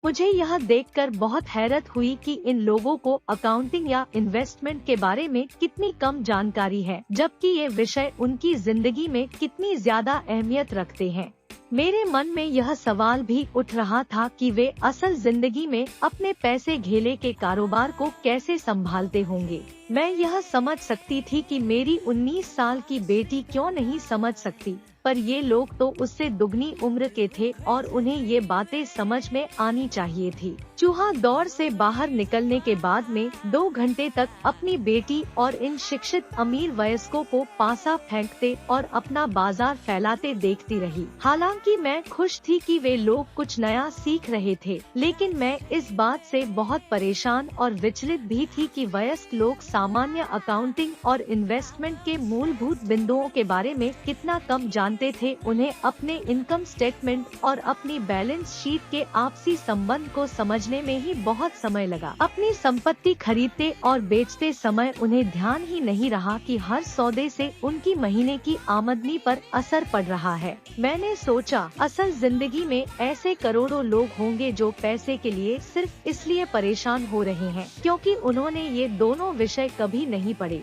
मुझे यह देखकर बहुत हैरत हुई कि इन लोगों को अकाउंटिंग या इन्वेस्टमेंट के बारे में कितनी कम जानकारी है, जबकि ये विषय उनकी जिंदगी में कितनी ज्यादा अहमियत रखते हैं। मेरे मन में यह सवाल भी उठ रहा था कि वे असल जिंदगी में अपने पैसे घेले के कारोबार को कैसे संभालते होंगे। मैं यह समझ सकती थी कि मेरी 19 साल की बेटी क्यों नहीं समझ सकती, पर ये लोग तो उससे दुगनी उम्र के थे और उन्हें ये बातें समझ में आनी चाहिए थी। चूहा दौड़ से बाहर निकलने के बाद में 2 घंटे तक अपनी बेटी और इन शिक्षित अमीर वयस्कों को पासा फेंकते और अपना बाजार फैलाते देखती रही। हालांकि मैं खुश थी कि वे लोग कुछ नया सीख रहे थे, लेकिन मैं इस बात से बहुत परेशान और विचलित भी थी कि वयस्क लोग सामान्य अकाउंटिंग और इन्वेस्टमेंट के मूलभूत बिंदुओं के बारे में कितना कम जानते थे। उन्हें अपने इनकम स्टेटमेंट और अपनी बैलेंस शीट के आपसी संबंध को समझने में ही बहुत समय लगा। अपनी संपत्ति खरीदते और बेचते समय उन्हें ध्यान ही नहीं रहा कि हर सौदे से उनकी महीने की आमदनी पर असर पड़ रहा है। मैंने सोचा, असल जिंदगी में ऐसे करोड़ों लोग होंगे जो पैसे के लिए सिर्फ इसलिए परेशान हो रहे हैं क्योंकि उन्होंने ये दोनों विषय कभी नहीं पढ़े।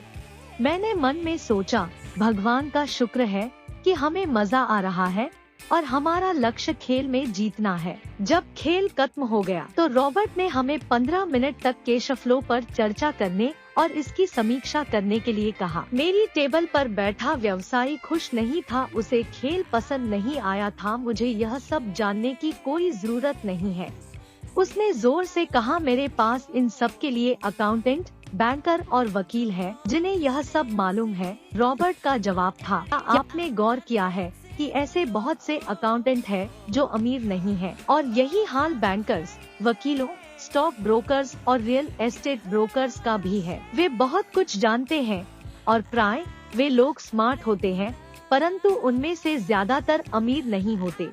मैंने मन में सोचा, भगवान का शुक्र है कि हमें मजा आ रहा है और हमारा लक्ष्य खेल में जीतना है। जब खेल खत्म हो गया तो रॉबर्ट ने हमें 15 मिनट तक कैश फ्लो पर चर्चा करने और इसकी समीक्षा करने के लिए कहा। मेरी टेबल पर बैठा व्यवसायी खुश नहीं था, उसे खेल पसंद नहीं आया था। मुझे यह सब जानने की कोई जरूरत नहीं है, उसने जोर से कहा। मेरे पास इन सब के लिए अकाउंटेंट, बैंकर और वकील है जिन्हें यह सब मालूम है। रॉबर्ट का जवाब था, आपने गौर किया है कि ऐसे बहुत से अकाउंटेंट हैं जो अमीर नहीं हैं, और यही हाल बैंकर्स, वकीलों, स्टॉक ब्रोकर्स और रियल एस्टेट ब्रोकर्स का भी है। वे बहुत कुछ जानते हैं और प्राय वे लोग स्मार्ट होते हैं, परंतु उनमें से ज्यादातर अमीर नहीं होते।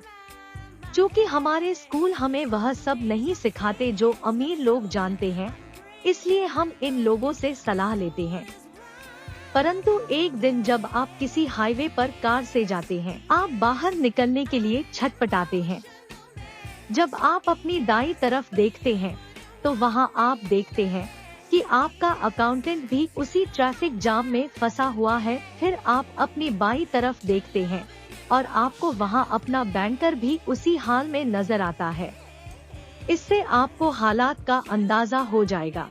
चूँकि हमारे स्कूल हमें वह सब नहीं सिखाते जो अमीर लोग जानते हैं, इसलिए हम इन लोगों से सलाह लेते हैं। परंतु एक दिन जब आप किसी हाईवे पर कार से जाते हैं, आप बाहर निकलने के लिए छटपटाते हैं। जब आप अपनी दाईं तरफ देखते हैं तो वहां आप देखते हैं कि आपका अकाउंटेंट भी उसी ट्रैफिक जाम में फंसा हुआ है। फिर आप अपनी बाईं तरफ देखते हैं और आपको वहां अपना बैंकर भी उसी हाल में नजर आता है। इससे आपको हालात का अंदाजा हो जाएगा।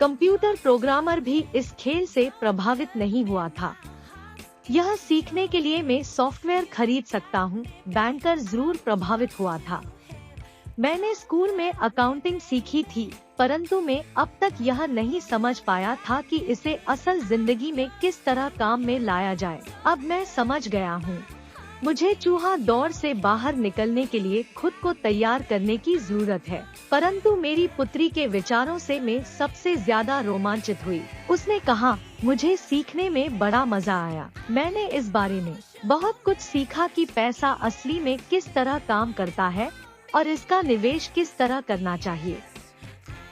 कंप्यूटर प्रोग्रामर भी इस खेल से प्रभावित नहीं हुआ था। यह सीखने के लिए मैं सॉफ्टवेयर खरीद सकता हूँ, बैंकर जरूर प्रभावित हुआ था। मैंने स्कूल में अकाउंटिंग सीखी थी, परंतु मैं अब तक यह नहीं समझ पाया था कि इसे असल जिंदगी में किस तरह काम में लाया जाए। अब मैं समझ गया हूँ। मुझे चूहा दौड़ से बाहर निकलने के लिए खुद को तैयार करने की जरूरत है। परंतु मेरी पुत्री के विचारों से मैं सबसे ज्यादा रोमांचित हुई। उसने कहा, मुझे सीखने में बड़ा मजा आया। मैंने इस बारे में बहुत कुछ सीखा कि पैसा असली में किस तरह काम करता है और इसका निवेश किस तरह करना चाहिए।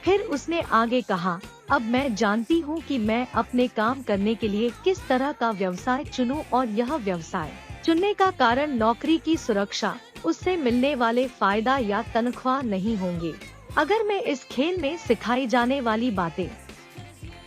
फिर उसने आगे कहा, अब मैं जानती हूँ कि मैं अपने काम करने के लिए किस तरह का व्यवसाय चुनूं, और यह व्यवसाय चुनने का कारण नौकरी की सुरक्षा, उससे मिलने वाले फायदा या तनख्वाह नहीं होंगे। अगर मैं इस खेल में सिखाई जाने वाली बातें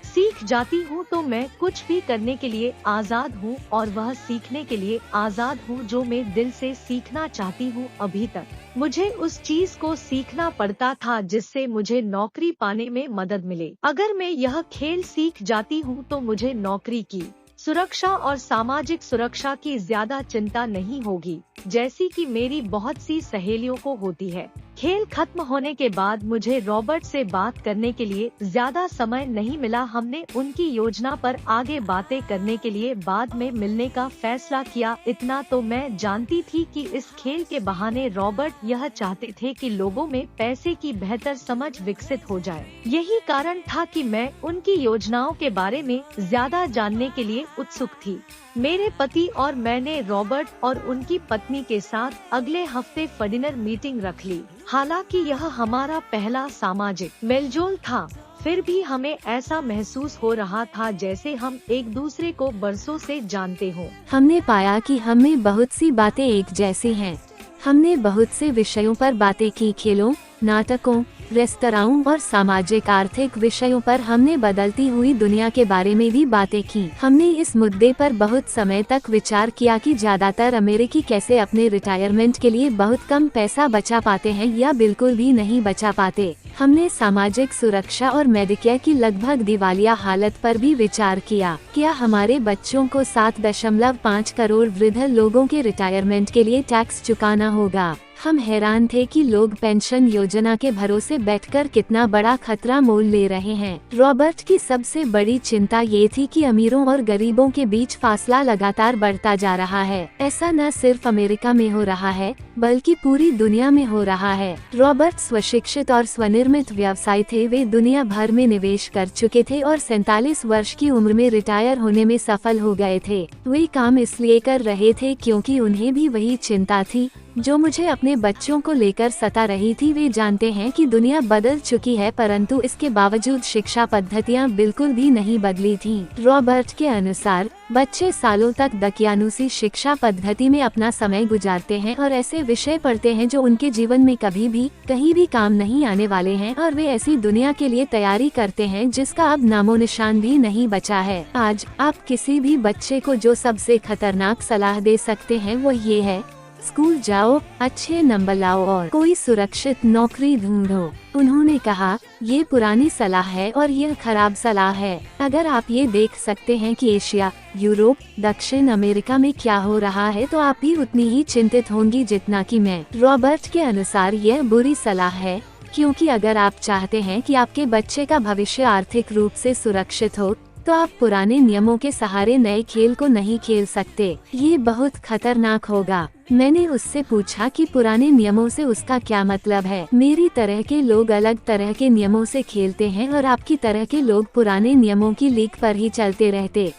सीख जाती हूँ तो मैं कुछ भी करने के लिए आजाद हूँ, और वह सीखने के लिए आजाद हूँ जो मैं दिल से सीखना चाहती हूँ। अभी तक मुझे उस चीज को सीखना पड़ता था जिससे मुझे नौकरी पाने में मदद मिले। अगर मैं यह खेल सीख जाती हूँ तो मुझे नौकरी की सुरक्षा और सामाजिक सुरक्षा की ज्यादा चिंता नहीं होगी, जैसी कि मेरी बहुत सी सहेलियों को होती है। खेल खत्म होने के बाद मुझे रॉबर्ट से बात करने के लिए ज्यादा समय नहीं मिला। हमने उनकी योजना पर आगे बातें करने के लिए बाद में मिलने का फैसला किया। इतना तो मैं जानती थी कि इस खेल के बहाने रॉबर्ट यह चाहते थे कि लोगों में पैसे की बेहतर समझ विकसित हो जाए। यही कारण था कि मैं उनकी योजनाओं के बारे में ज्यादा जानने के लिए उत्सुक थी। मेरे पति और मैंने रॉबर्ट और उनकी पत्नी के साथ अगले हफ्ते डिनर मीटिंग रख ली। हालांकि यह हमारा पहला सामाजिक मेलजोल था, फिर भी हमें ऐसा महसूस हो रहा था जैसे हम एक दूसरे को बरसों से जानते हों। हमने पाया कि हमें बहुत सी बातें एक जैसी हैं। हमने बहुत से विषयों पर बातें की, खेलों, नाटकों, रेस्तराओं और सामाजिक आर्थिक विषयों पर हमने बदलती हुई दुनिया के बारे में भी बातें की। हमने इस मुद्दे पर बहुत समय तक विचार किया कि ज्यादातर अमेरिकी कैसे अपने रिटायरमेंट के लिए बहुत कम पैसा बचा पाते हैं या बिल्कुल भी नहीं बचा पाते। हमने सामाजिक सुरक्षा और मेडिकेयर की लगभग दिवालिया हालत पर भी विचार किया। क्या हमारे बच्चों को 7.5 करोड़ वृद्ध लोगों के रिटायरमेंट के लिए टैक्स चुकाना होगा? हम हैरान थे कि लोग पेंशन योजना के भरोसे बैठकर कितना बड़ा खतरा मोल ले रहे हैं। रॉबर्ट की सबसे बड़ी चिंता ये थी कि अमीरों और गरीबों के बीच फासला लगातार बढ़ता जा रहा है। ऐसा न सिर्फ अमेरिका में हो रहा है बल्कि पूरी दुनिया में हो रहा है। रॉबर्ट स्वशिक्षित और स्वनिर्मित व्यवसायी थे। वे दुनिया भर में निवेश कर चुके थे और 47 वर्ष की उम्र में रिटायर होने में सफल हो गए थे। वे काम इसलिए कर रहे थे क्योंकि उन्हें भी वही चिंता थी जो मुझे अपने बच्चों को लेकर सता रही थी। वे जानते हैं कि दुनिया बदल चुकी है, परंतु इसके बावजूद शिक्षा पद्धतियां बिल्कुल भी नहीं बदली थीं। रॉबर्ट के अनुसार बच्चे सालों तक दकियानुसी शिक्षा पद्धति में अपना समय गुजारते हैं और ऐसे विषय पढ़ते हैं जो उनके जीवन में कभी भी कहीं भी काम नहीं आने वाले हैं, और वे ऐसी दुनिया के लिए तैयारी करते हैं जिसका अब नामो निशान भी नहीं बचा है। आज आप किसी भी बच्चे को जो सबसे खतरनाक सलाह दे सकते हैं वो ये है, स्कूल जाओ, अच्छे नंबर लाओ और कोई सुरक्षित नौकरी ढूंढो। उन्होंने कहा, ये पुरानी सलाह है और यह खराब सलाह है। अगर आप ये देख सकते हैं कि एशिया, यूरोप, दक्षिण अमेरिका में क्या हो रहा है तो आप भी उतनी ही चिंतित होंगी जितना कि मैं। रॉबर्ट के अनुसार यह बुरी सलाह है क्योंकि अगर आप चाहते हैं कि आपके बच्चे का भविष्य आर्थिक रूप से सुरक्षित हो तो आप पुराने नियमों के सहारे नए खेल को नहीं खेल सकते। ये बहुत खतरनाक होगा। मैंने उससे पूछा कि पुराने नियमों से उसका क्या मतलब है। मेरी तरह के लोग अलग तरह के नियमों से खेलते हैं और आपकी तरह के लोग पुराने नियमों की लीक पर ही चलते रहते।